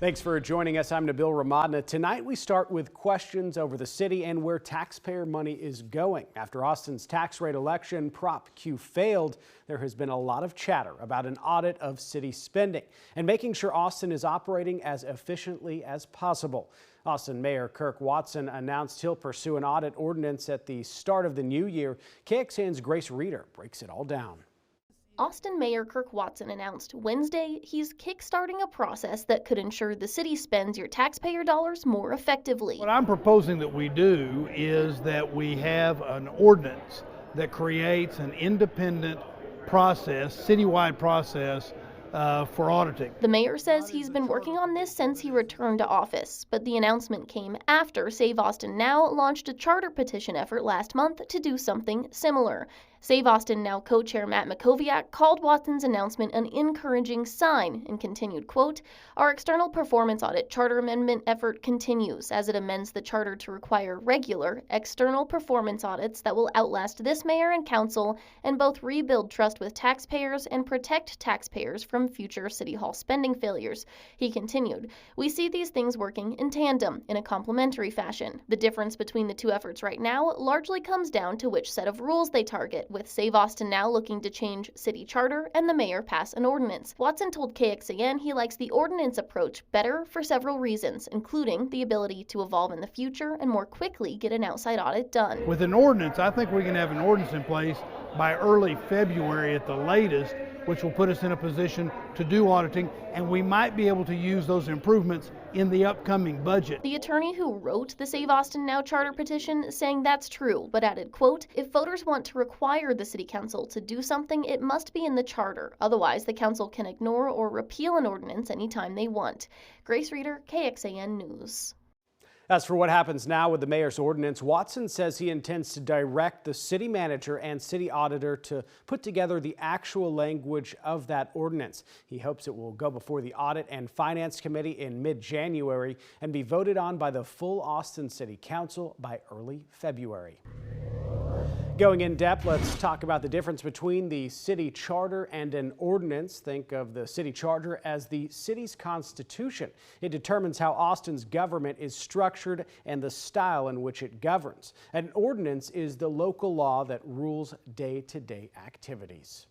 Thanks for joining us. I'm Nabil Ramadna. Tonight we start with questions over the city and where taxpayer money is going. After Austin's tax rate election, Prop Q failed, there has been a lot of chatter about an audit of city spending and making sure Austin is operating as efficiently as possible. Austin Mayor Kirk Watson announced he'll pursue an audit ordinance at the start of the new year. KXAN's Grace Reeder breaks it all down. Austin Mayor Kirk Watson announced Wednesday he's kickstarting a process that could ensure the city spends your taxpayer dollars more effectively. What I'm proposing that we do is that we have an ordinance that creates an independent process, citywide process for auditing. The mayor says he's been working on this since he returned to office, but the announcement came after Save Austin Now launched a charter petition effort last month to do something similar. Save Austin Now co-chair Matt Makoviak called Watson's announcement an encouraging sign and continued, quote, "Our external performance audit charter amendment effort continues as it amends the charter to require regular external performance audits that will outlast this mayor and council and both rebuild trust with taxpayers and protect taxpayers from future city hall spending failures." He continued, "We see these things working in tandem in a complementary fashion. The difference between the two efforts right now largely comes down to which set of rules they target, with Save Austin Now looking to change city charter and the mayor pass an ordinance." Watson told KXAN he likes the ordinance approach better for several reasons, including the ability to evolve in the future and more quickly get an outside audit done. With an ordinance, I think we can have an ordinance in place by early February at the latest, which will put us in a position to do auditing, and we might be able to use those improvements in the upcoming budget. The attorney who wrote the Save Austin Now charter petition saying that's true, but added, quote, "If voters want to require the city council to do something, it must be in the charter. Otherwise, the council can ignore or repeal an ordinance anytime they want." Grace Reeder, KXAN News. As for what happens now with the mayor's ordinance, Watson says he intends to direct the city manager and city auditor to put together the actual language of that ordinance. He hopes it will go before the Audit and Finance Committee in mid-January and be voted on by the full Austin City Council by early February. Going in depth, let's talk about the difference between the city charter and an ordinance. Think of the city charter as the city's constitution. It determines how Austin's government is structured and the style in which it governs. An ordinance is the local law that rules day-to-day activities.